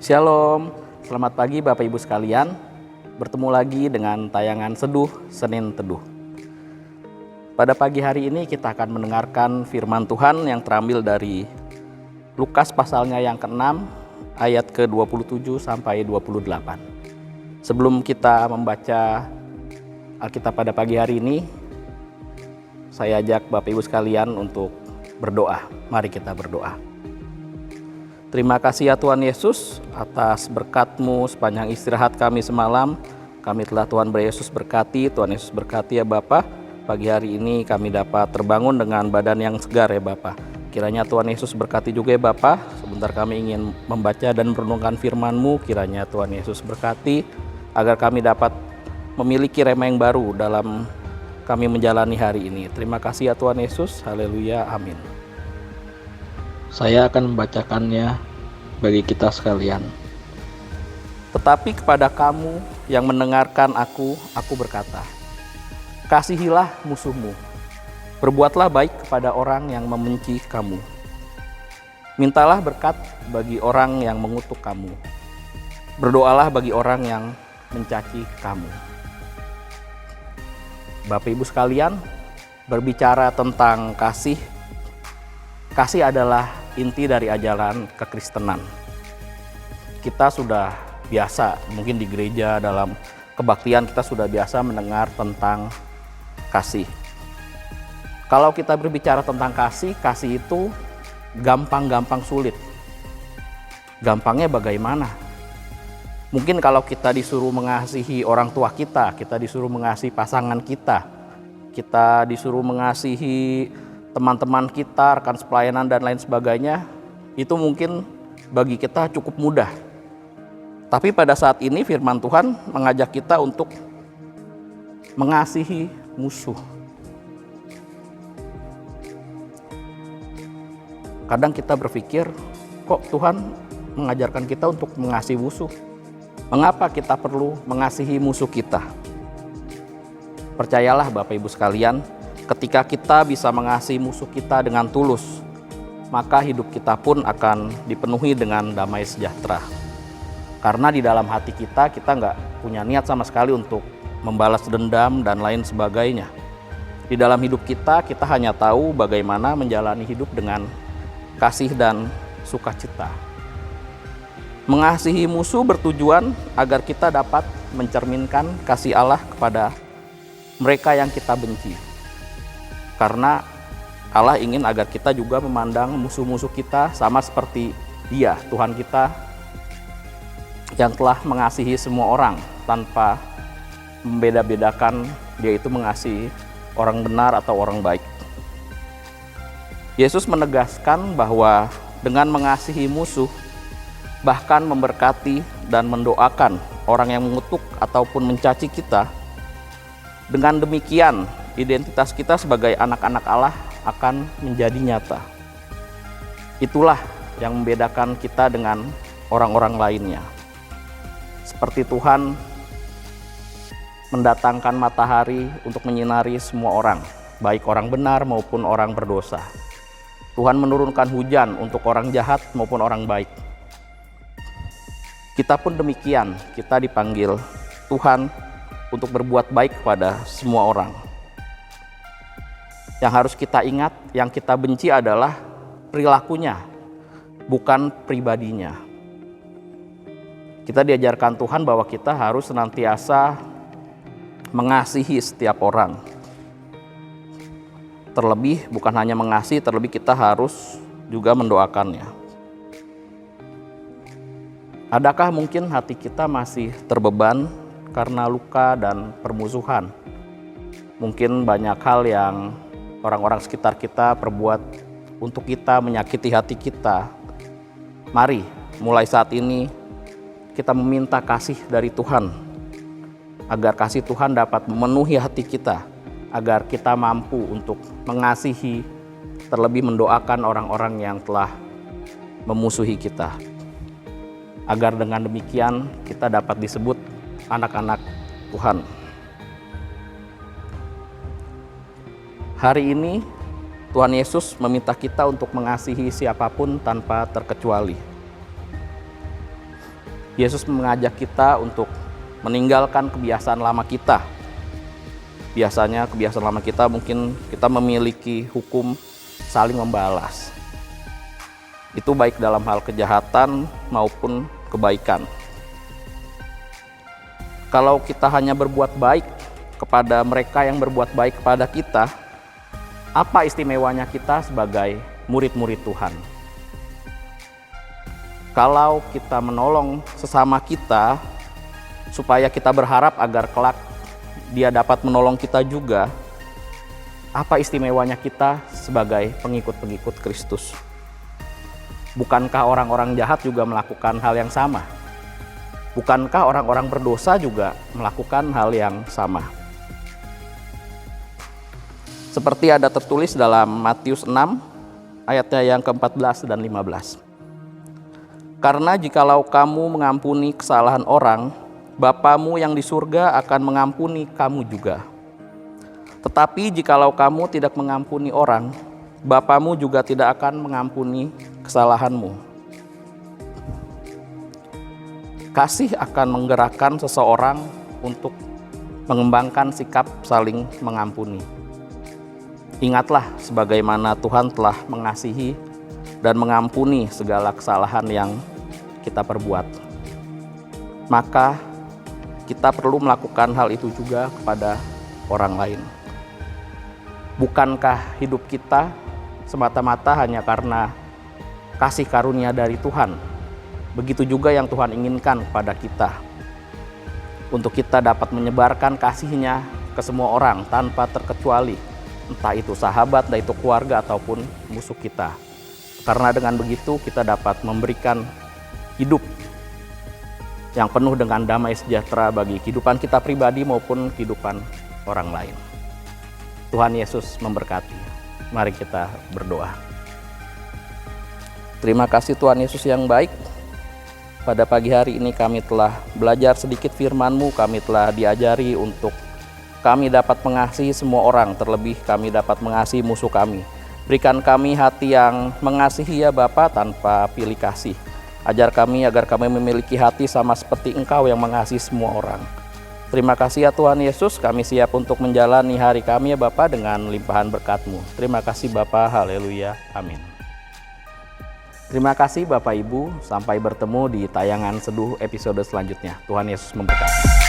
Shalom, selamat pagi Bapak Ibu sekalian. Bertemu lagi dengan tayangan Seduh Senin Teduh. Pada pagi hari ini kita akan mendengarkan firman Tuhan yang terambil dari Lukas pasalnya yang ke-6 ayat ke-27 sampai 28. Sebelum kita membaca Alkitab pada pagi hari ini, saya ajak Bapak Ibu sekalian untuk berdoa. Mari kita berdoa. Terima kasih ya Tuhan Yesus atas berkat-Mu sepanjang istirahat kami semalam. Kami telah Tuhan Yesus berkati, Tuhan Yesus berkati ya Bapa. Pagi hari ini kami dapat terbangun dengan badan yang segar ya Bapa. Kiranya Tuhan Yesus berkati juga ya Bapa. Sebentar kami ingin membaca dan merenungkan firman-Mu. Kiranya Tuhan Yesus berkati agar kami dapat memiliki rema yang baru dalam kami menjalani hari ini. Terima kasih ya Tuhan Yesus. Haleluya. Amin. Saya akan membacakannya bagi kita sekalian. Tetapi kepada kamu yang mendengarkan aku berkata, kasihilah musuhmu, berbuatlah baik kepada orang yang membenci kamu. Mintalah berkat bagi orang yang mengutuk kamu. Berdoalah bagi orang yang mencaci kamu. Bapak Ibu sekalian, berbicara tentang kasih. Kasih adalah inti dari ajaran kekristenan. Kita sudah biasa, mungkin di gereja dalam kebaktian kita sudah biasa mendengar tentang kasih. Kalau kita berbicara tentang kasih itu gampang-gampang sulit. Gampangnya bagaimana? Mungkin kalau kita disuruh mengasihi orang tua kita disuruh mengasihi pasangan kita disuruh mengasihi teman-teman kita, rekan sepelayanan dan lain sebagainya, itu mungkin bagi kita cukup mudah. Tapi pada saat ini firman Tuhan mengajak kita untuk mengasihi musuh. Kadang kita berpikir, kok Tuhan mengajarkan kita untuk mengasihi musuh? Mengapa kita perlu mengasihi musuh kita? Percayalah Bapak Ibu sekalian, ketika kita bisa mengasihi musuh kita dengan tulus, maka hidup kita pun akan dipenuhi dengan damai sejahtera. Karena di dalam hati kita nggak punya niat sama sekali untuk membalas dendam dan lain sebagainya. Di dalam hidup kita hanya tahu bagaimana menjalani hidup dengan kasih dan sukacita. Mengasihi musuh bertujuan agar kita dapat mencerminkan kasih Allah kepada mereka yang kita benci. Karena Allah ingin agar kita juga memandang musuh-musuh kita sama seperti Dia, Tuhan kita yang telah mengasihi semua orang tanpa membeda-bedakan Dia itu mengasihi orang benar atau orang baik. Yesus menegaskan bahwa dengan mengasihi musuh, bahkan memberkati dan mendoakan orang yang mengutuk ataupun mencaci kita, dengan demikian identitas kita sebagai anak-anak Allah akan menjadi nyata. Itulah yang membedakan kita dengan orang-orang lainnya. Seperti Tuhan mendatangkan matahari untuk menyinari semua orang, baik orang benar maupun orang berdosa. Tuhan menurunkan hujan untuk orang jahat maupun orang baik. Kita pun demikian, kita dipanggil Tuhan untuk berbuat baik kepada semua orang. Yang harus kita ingat, yang kita benci adalah perilakunya, bukan pribadinya. Kita diajarkan Tuhan bahwa kita harus senantiasa mengasihi setiap orang. Terlebih, bukan hanya mengasihi, terlebih kita harus juga mendoakannya. Adakah mungkin hati kita masih terbeban karena luka dan permusuhan? Mungkin banyak hal yang orang-orang sekitar kita perbuat untuk kita, menyakiti hati kita. Mari, mulai saat ini kita meminta kasih dari Tuhan, agar kasih Tuhan dapat memenuhi hati kita, agar kita mampu untuk mengasihi, terlebih mendoakan orang-orang yang telah memusuhi kita. Agar dengan demikian kita dapat disebut anak-anak Tuhan. Hari ini Tuhan Yesus meminta kita untuk mengasihi siapapun tanpa terkecuali. Yesus mengajak kita untuk meninggalkan kebiasaan lama kita. Biasanya kebiasaan lama kita mungkin kita memiliki hukum saling membalas. Itu baik dalam hal kejahatan maupun kebaikan. Kalau kita hanya berbuat baik kepada mereka yang berbuat baik kepada kita, apa istimewanya kita sebagai murid-murid Tuhan? Kalau kita menolong sesama kita, supaya kita berharap agar kelak dia dapat menolong kita juga, apa istimewanya kita sebagai pengikut-pengikut Kristus? Bukankah orang-orang jahat juga melakukan hal yang sama? Bukankah orang-orang berdosa juga melakukan hal yang sama? Seperti ada tertulis dalam Matius 6 ayatnya yang ke-14 dan 15. Karena jikalau kamu mengampuni kesalahan orang, Bapamu yang di surga akan mengampuni kamu juga. Tetapi jikalau kamu tidak mengampuni orang, Bapamu juga tidak akan mengampuni kesalahanmu. Kasih akan menggerakkan seseorang untuk mengembangkan sikap saling mengampuni. Ingatlah sebagaimana Tuhan telah mengasihi dan mengampuni segala kesalahan yang kita perbuat. Maka kita perlu melakukan hal itu juga kepada orang lain. Bukankah hidup kita semata-mata hanya karena kasih karunia dari Tuhan? Begitu juga yang Tuhan inginkan kepada kita. Untuk kita dapat menyebarkan kasih-Nya ke semua orang tanpa terkecuali. Entah itu sahabat, entah itu keluarga, ataupun musuh kita. Karena dengan begitu kita dapat memberikan hidup yang penuh dengan damai sejahtera bagi kehidupan kita pribadi maupun kehidupan orang lain. Tuhan Yesus memberkati. Mari kita berdoa. Terima kasih Tuhan Yesus yang baik. Pada pagi hari ini kami telah belajar sedikit firman-Mu, kami telah diajari untuk kami dapat mengasihi semua orang, terlebih kami dapat mengasihi musuh kami. Berikan kami hati yang mengasihi ya Bapa tanpa pilih kasih. Ajar kami agar kami memiliki hati sama seperti Engkau yang mengasihi semua orang. Terima kasih ya Tuhan Yesus, kami siap untuk menjalani hari kami ya Bapa dengan limpahan berkat-Mu. Terima kasih Bapa, haleluya, amin. Terima kasih Bapak Ibu, sampai bertemu di tayangan seduh episode selanjutnya. Tuhan Yesus memberkati.